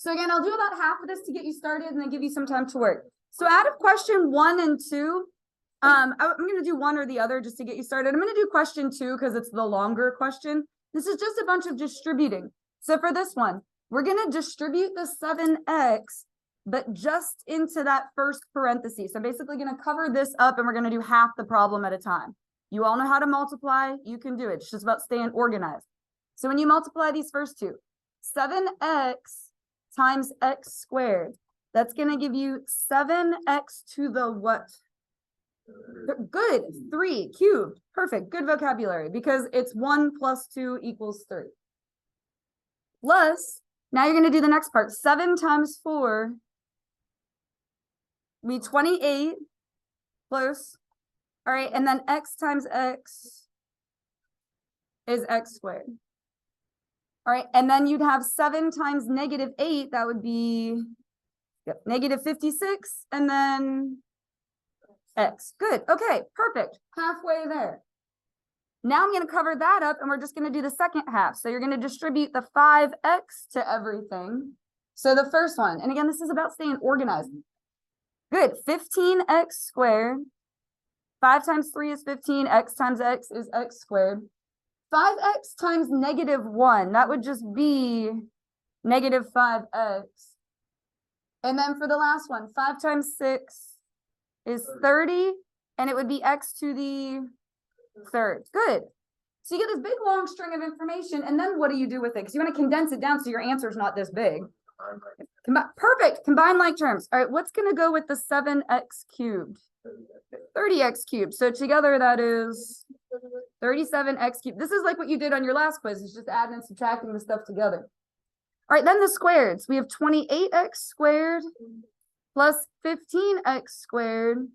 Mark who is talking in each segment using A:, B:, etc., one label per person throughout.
A: So again, I'll do about half of this to get you started and then give you some time to work. So out of question 1 and 2, I'm going to do one or the other just to get you started. I'm going to do question 2 because it's the longer question. This is just a bunch of distributing. So for this one, we're going to distribute the 7x, but just into that first parenthesis. So basically going to cover this up and we're going to do half the problem at a time. You all know how to multiply. You can do it. It's just about staying organized. So when you multiply these first two, 7x times x squared, that's going to give you 7x to the what? Good. 3 cubed. Perfect. Good vocabulary because it's 1 plus 2 equals 3. Plus, now you're going to do the next part. 7 times 4 will be 28. Close. All right. And then x times x is x squared. All right. And then you'd have 7 times negative 8. That would be negative 56. And then x. Good. Okay. Perfect. Halfway there. Now I'm going to cover that up and we're just going to do the second half. So you're going to distribute the 5x to everything. So the first one, and again, this is about staying organized. Good. 15x squared. 5 times 3 is 15. X times x is x squared. 5x times negative 1. That would just be negative 5x. And then for the last one, 5 times 6 is 30. And it would be x to the third. Good. So you get this big long string of information. And then what do you do with it? Because you want to condense it down so your answer is not this big. Perfect. Combine like terms. All right. What's going to go with the 7x cubed? 30x cubed. So together that is 37x cubed. This is like what you did on your last quiz. It's just adding and subtracting the stuff together. All right. Then the squareds. We have 28x squared plus 15x squared.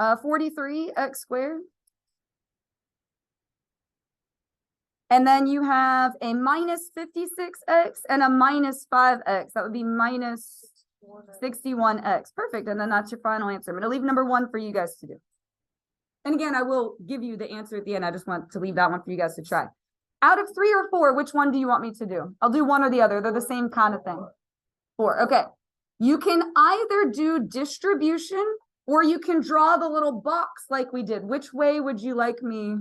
A: 43x squared. And then you have a minus 56x and a minus 5x. That would be minus 61x. Perfect. And then that's your final answer. I'm going to leave number 1 for you guys to do. And again, I will give you the answer at the end. I just want to leave that one for you guys to try. Out of 3 or 4, which one do you want me to do? I'll do one or the other. They're the same kind of thing. 4. Okay. You can either do distribution or you can draw the little box like we did. Which way would you like me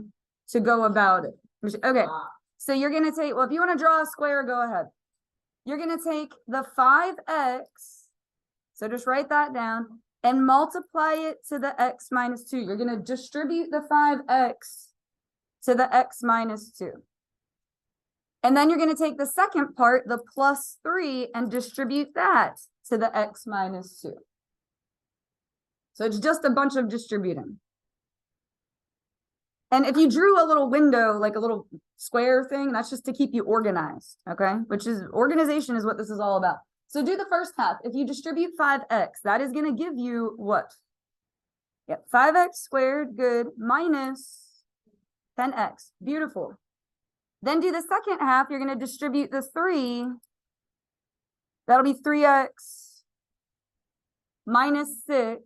A: to go about it? Okay, so you're going to take, well, if you want to draw a square, go ahead. You're going to take the 5x, so just write that down, and multiply it to the x minus 2. You're going to distribute the 5x to the x minus 2. And then you're going to take the second part, the plus 3, and distribute that to the x minus 2. So it's just a bunch of distributing. And if you drew a little window, like a little square thing, that's just to keep you organized, okay? Which is, organization is what this is all about. So do the first half. If you distribute 5x, that is going to give you what? Yep, 5x squared, good, minus 10x. Beautiful. Then do the second half. You're going to distribute the 3. That'll be 3x minus 6.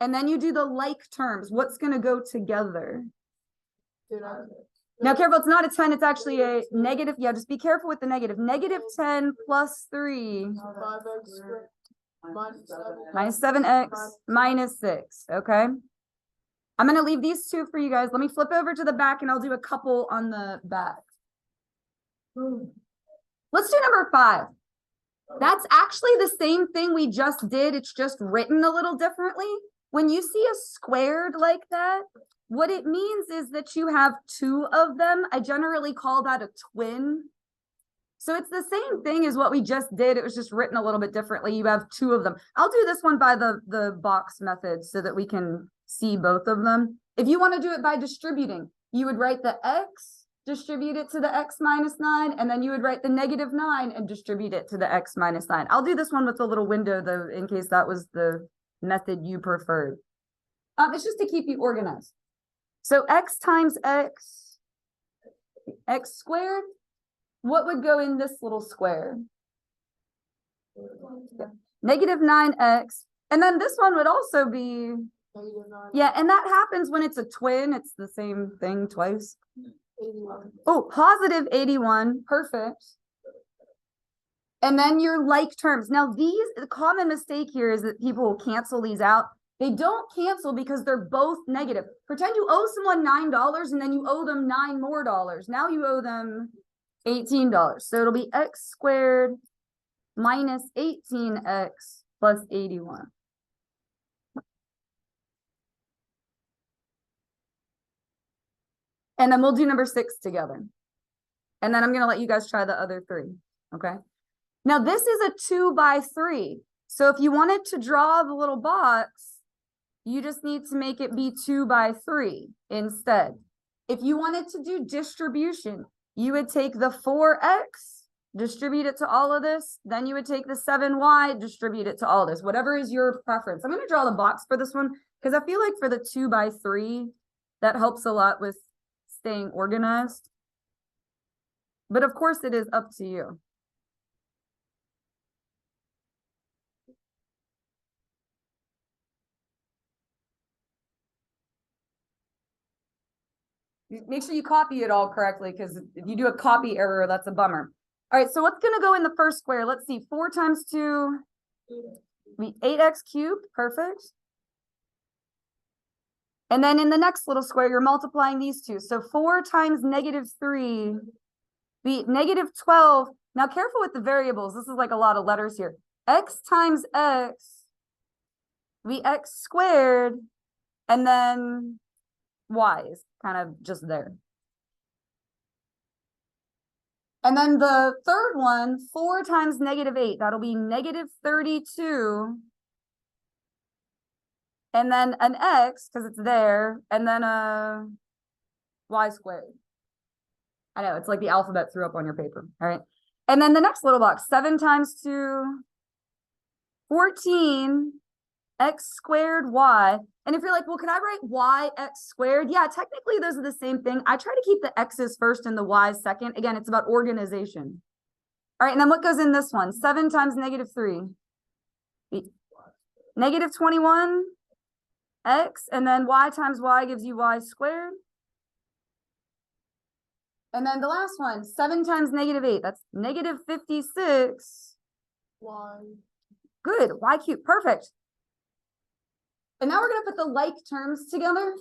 A: And then you do the like terms. What's going to go together? Now, careful. It's not a 10. It's actually a negative. Yeah, just be careful with the negative. Negative 10 plus 3. Minus 7x minus 6. Okay. I'm going to leave these 2 for you guys. Let me flip over to the back and I'll do a couple on the back. Let's do number 5. That's actually the same thing we just did. It's just written a little differently. When you see a squared like that, what it means is that you have 2 of them. I generally call that a twin. So it's the same thing as what we just did. It was just written a little bit differently. You have 2 of them. I'll do this one by the box method so that we can see both of them. If you want to do it by distributing, you would write the x, distribute it to the x minus 9, and then you would write the negative 9 and distribute it to the x minus 9. I'll do this one with a little window, though, in case that was the method you preferred. It's just to keep you organized. So x times x squared, what would go in this little square? Negative 9x. And then this one would also be, yeah, and that happens when it's a twin. It's the same thing twice.
B: 81.
A: Oh, positive 81. Perfect. And then your like terms. Now the common mistake here is that people will cancel these out. They don't cancel because they're both negative. Pretend you owe someone $9 and then you owe them $9 more. Now you owe them $18. So it'll be x squared minus 18x plus 81. And then we'll do number 6 together. And then I'm going to let you guys try the other 3. Okay. Now this is a 2 by 3. So if you wanted to draw the little box, you just need to make it be 2 by 3 instead. If you wanted to do distribution, you would take the 4x, distribute it to all of this. Then you would take the 7y, distribute it to all this, whatever is your preference. I'm going to draw the box for this one because I feel like for the 2 by 3, that helps a lot with staying organized. But of course it is up to you. Make sure you copy it all correctly, because if you do a copy error, that's a bummer. All right, so what's going to go in the first square? Let's see, 4 times 2, be 8x cubed, perfect. And then in the next little square, you're multiplying these two. So 4 times negative 3, be negative 12. Now careful with the variables. This is like a lot of letters here. X times x, be x squared, and then y is kind of just there. And then the third one, 4 times negative 8, that'll be negative 32. And then an x, because it's there, and then a y squared. I know, it's like the alphabet threw up on your paper, all right? And then the next little box, 7 times 2, 14, x squared y. And if you're like, well, can I write y x squared? Yeah, technically those are the same thing. I try to keep the x's first and the y's second. Again, it's about organization. All right, and then what goes in this one? 7 times negative 3. Negative 21 x, and then y times y gives you y squared. And then the last one, 7 times negative 8. That's negative 56. Y. Good, y cubed, perfect. And now we're going to put the like terms together.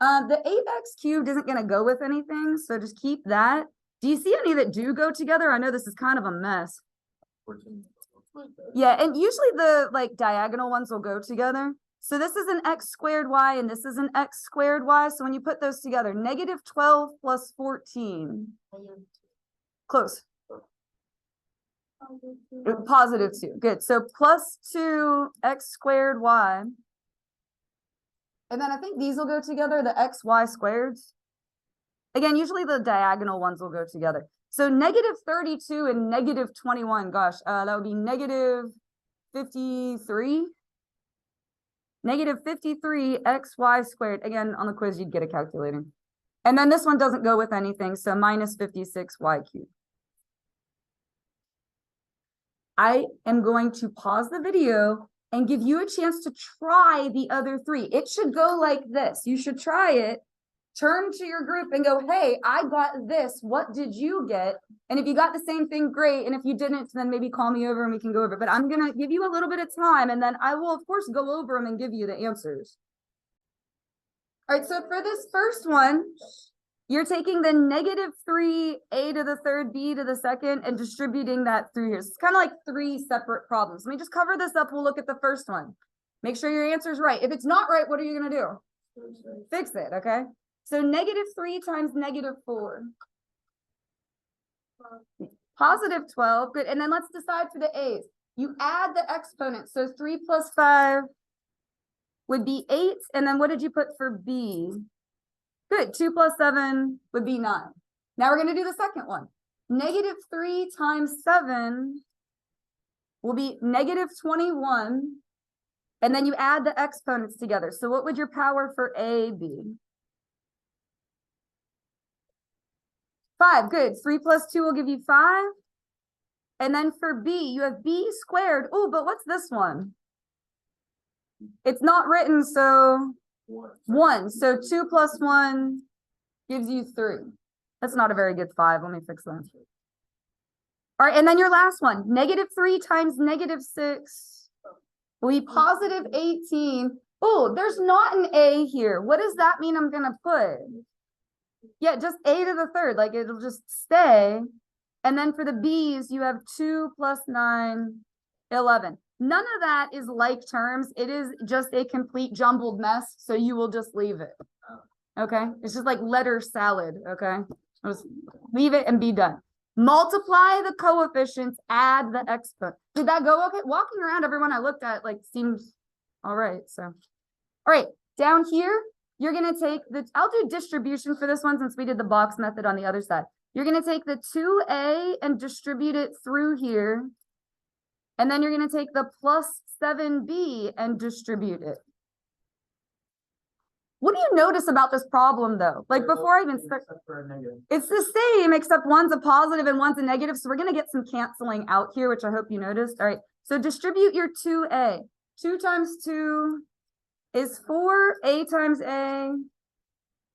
A: The 8x cubed isn't going to go with anything, so just keep that. Do you see any that do go together? I know this is kind of a mess. Yeah, and usually the like diagonal ones will go together. So this is an x squared y, and this is an x squared y. So when you put those together, negative 12 plus 14. Close. Positive 2. Good. So plus 2 x squared y. And then I think these will go together, the x, y squareds. Again, usually the diagonal ones will go together. So negative 32 and negative 21, gosh, that would be negative 53. Negative 53 x, y squared. Again, on the quiz, you'd get a calculator. And then this one doesn't go with anything, so minus 56 y cubed. I am going to pause the video and give you a chance to try the other 3. It should go like this. You should try it, turn to your group and go, hey, I got this. What did you get? And if you got the same thing, great. And if you didn't, then maybe call me over and we can go over it. But I'm going to give you a little bit of time, and then I will, of course, go over them and give you the answers. All right, so for this first one, you're taking the negative 3a to the third b to the second and distributing that through here. So it's kind of like 3 separate problems. Let me just cover this up. We'll look at the first one. Make sure your answer is right. If it's not right, what are you going to do? Fix it, okay? So negative 3 times negative 4. Positive 12. Good. And then let's decide for the a's. You add the exponents. So 3 plus 5 would be 8. And then what did you put for b? Good. 2 plus 7 would be 9. Now we're going to do the second one. Negative 3 times 7 will be negative 21. And then you add the exponents together. So what would your power for a be? 5. Good. 3 plus 2 will give you 5. And then for b, you have b squared. Oh, but what's this one? It's not written, so 1. So 2 plus 1 gives you 3. That's not a very good 5. Let me fix that. All right, and then your last one, -3 times -6 will be positive 18. Oh, there's not an A here. What does that mean I'm gonna put? Yeah, just A to the third, like it'll just stay. And then for the B's, you have 2 + 9, 11. None of that is like terms. It is just a complete jumbled mess, so you will just leave it. Okay? It's just like letter salad, okay? Just leave it and be done. Multiply the coefficients, add the exponent. Did that go okay? Walking around, everyone I looked at like seems all right, so. All right, down here, you're gonna take the, I'll do distribution for this one since we did the box method on the other side. You're gonna take the 2A and distribute it through here. And then you're gonna take the +7B and distribute it. What do you notice about this problem though? Like before I even start, it's the same except one's a positive and one's a negative. So we're gonna get some canceling out here, which I hope you noticed. All right, so distribute your 2A. 2 times 2 is 4, A times A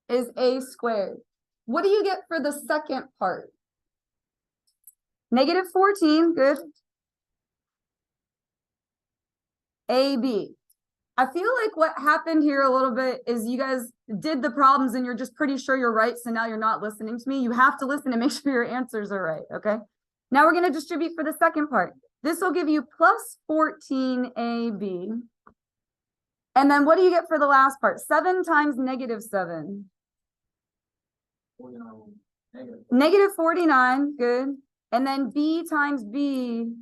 A: is A squared. What do you get for the second part? -14, good. AB. I feel like what happened here a little bit is you guys did the problems and you're just pretty sure you're right. So now you're not listening to me. You have to listen to make sure your answers are right. Okay. Now we're going to distribute for the second part. This will give you +14 AB. And then what do you get for the last part? 7 times -7. -49. Good. And then B times B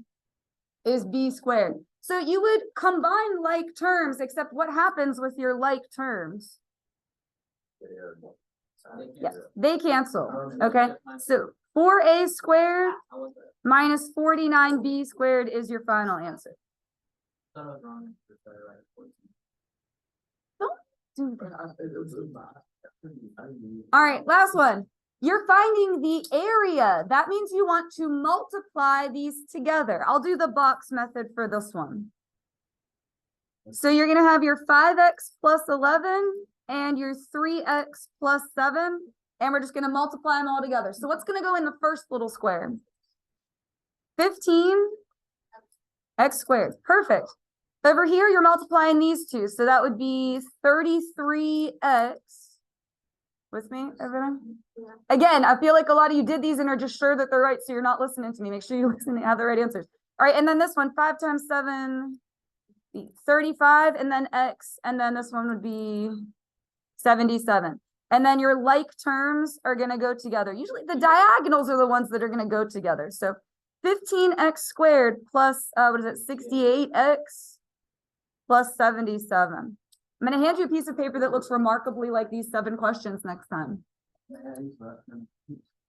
A: is B squared. So you would combine like terms, except what happens with your like terms? Yes, they cancel. Okay, so 4A squared minus 49B squared is your final answer. Don't do that. All right, last one. You're finding the area. That means you want to multiply these together. I'll do the box method for this one. So you're going to have your 5x + 11 and your 3x + 7. And we're just going to multiply them all together. So what's going to go in the first little square? 15x squared. Perfect. Over here, you're multiplying these two. So that would be 33x. With me, everyone? Yeah. Again, I feel like a lot of you did these and are just sure that they're right, so you're not listening to me. Make sure you listen and have the right answers. All right, and then this one, 5 times 7, 35, and then x, and then this one would be 77. And then your like terms are going to go together. Usually the diagonals are the ones that are going to go together. So 15x squared plus, what is it, 68x plus 77. I'm going to hand you a piece of paper that looks remarkably like these 7 questions next time.